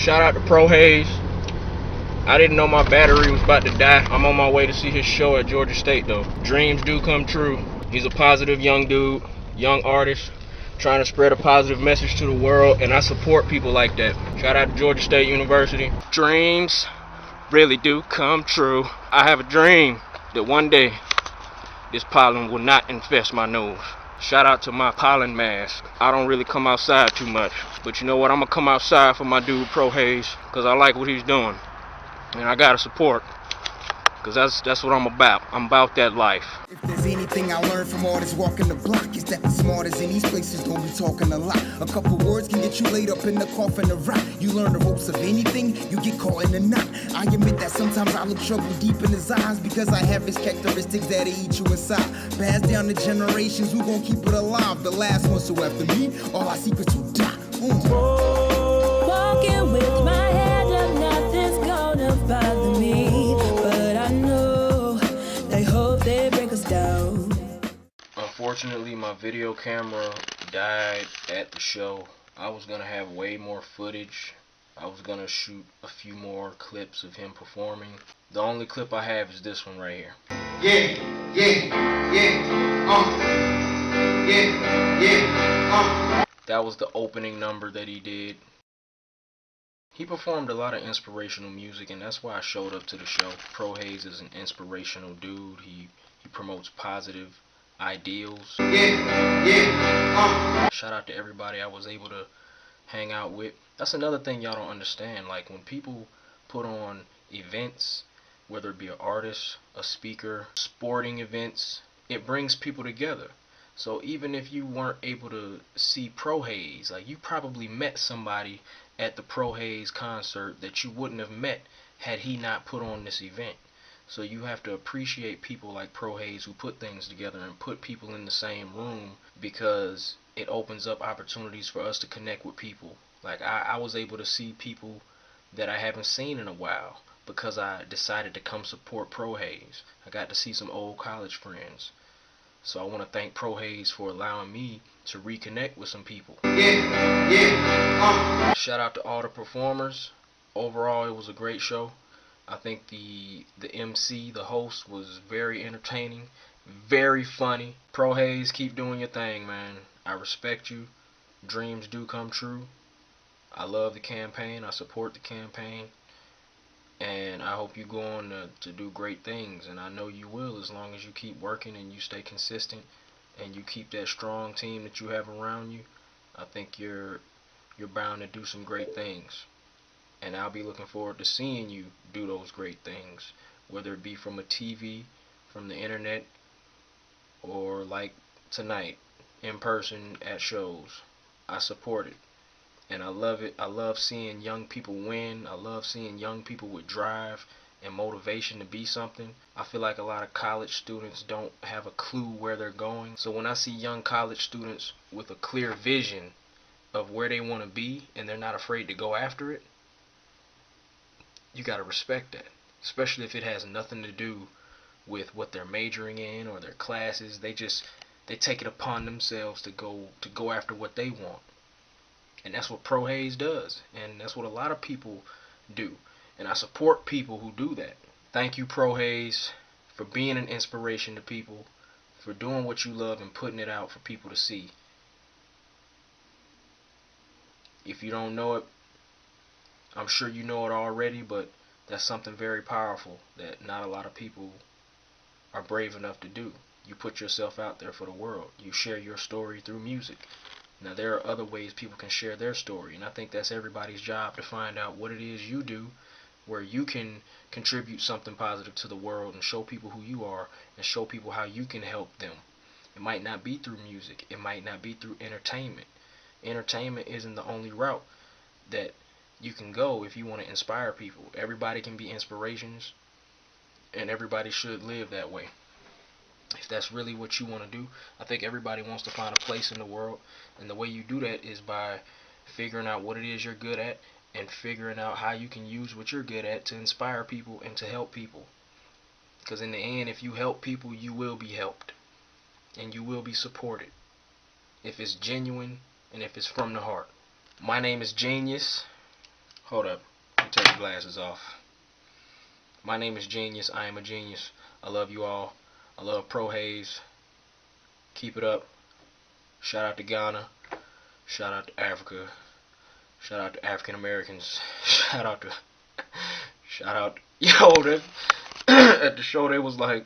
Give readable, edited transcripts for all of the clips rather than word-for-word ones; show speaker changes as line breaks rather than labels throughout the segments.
Shout out to Prohaize. I didn't know my battery was about to die. I'm on my way to see his show at Georgia State though. Dreams do come true. He's a positive young dude, young artist, trying to spread a positive message to the world, and I support people like that. Shout out to Georgia State University. Dreams really do come true. I have a dream that one day this pollen will not infest my nose. Shout out to my pollen mask. I don't really come outside too much, but you know what? I'm gonna come outside for my dude Prohaize, because I like what he's doing, and I gotta support, because that's what I'm about. I'm about that life.
If there's anything I learned from all this walking the block, is that the smartest in these places don't be talking a lot. A couple words can get you laid up in the coffin of rock. You learn the ropes of anything, you get caught in a knot. I admit that sometimes I look trouble deep in his eyes, because I have his characteristics that'll eat you inside. Passed down to generations, who gon' keep it alive? The last ones who after me, all our secrets will die.
Walking with my head up, nothing's gonna bother me, but I know they hope they break us down.
Unfortunately, my video camera died at the show. I was gonna have way more footage. I was gonna shoot a few more clips of him performing. The only clip I have is this one right here. That was the opening number that he did. He performed a lot of inspirational music, and that's why I showed up to the show. Prohaize is an inspirational dude. He promotes positive ideals. Shout out to everybody I was able to hang out with. That's another thing y'all don't understand. Like, when people put on events, whether it be an artist, a speaker, sporting events, it brings people together. So even if you weren't able to see Prohaize, like, you probably met somebody at the Prohaize concert that you wouldn't have met had he not put on this event. So you have to appreciate people like Prohaize who put things together and put people in the same room, because it opens up opportunities for us to connect with people. Like, I was able to see people that I haven't seen in a while because I decided to come support Prohaize. I got to see some old college friends. So I want to thank Prohaize for allowing me to reconnect with some people. Shout out to all the performers. Overall, it was a great show. I think the MC, the host, was very entertaining, very funny. Prohaize, keep doing your thing, man. I respect you. Dreams do come true. I love the campaign. I support the campaign. And I hope you go on to do great things, and I know you will, as long as you keep working and you stay consistent and you keep that strong team that you have around you. I think you're bound to do some great things, and I'll be looking forward to seeing you do those great things, whether it be from a TV, from the internet, or like tonight, in person at shows. I support it. And I love it. I love seeing young people win. I love seeing young people with drive and motivation to be something. I feel like a lot of college students don't have a clue where they're going. So when I see young college students with a clear vision of where they want to be, and they're not afraid to go after it, you got to respect that. Especially if it has nothing to do with what they're majoring in or their classes. They take it upon themselves to go after what they want. And that's what Prohaize does, and that's what a lot of people do, and I support people who do that. Thank you, Prohaize, for being an inspiration to people, for doing what you love and putting it out for people to see. If you don't know it, I'm sure you know it already, but that's something very powerful that not a lot of people are brave enough to do. You put yourself out there for the world. You share your story through music. Now, there are other ways people can share their story, and I think that's everybody's job, to find out what it is you do where you can contribute something positive to the world and show people who you are and show people how you can help them. It might not be through music. It might not be through entertainment. Entertainment isn't the only route that you can go if you want to inspire people. Everybody can be inspirations, and everybody should live that way. If that's really what you want to do, I think everybody wants to find a place in the world, and the way you do that is by figuring out what it is you're good at and figuring out how you can use what you're good at to inspire people and to help people. Because in the end, if you help people, you will be helped, and you will be supported if it's genuine and if it's from the heart. My name is Genius. Hold up. Let me take the glasses off. My name is Genius. I am a genius. I love you all. I love Prohaize. Keep it up. Shout out to Ghana. Shout out to Africa. Shout out to African Americans. Shout out. Yo, at the show they was like,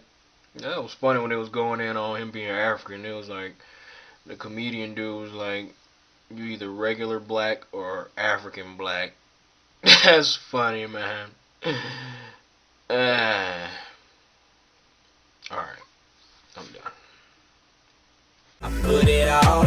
that was funny when they was going in on him being African. It was like, the comedian dude was like, you either regular black or African black. That's funny, man. Alright, I'm done.
I put it all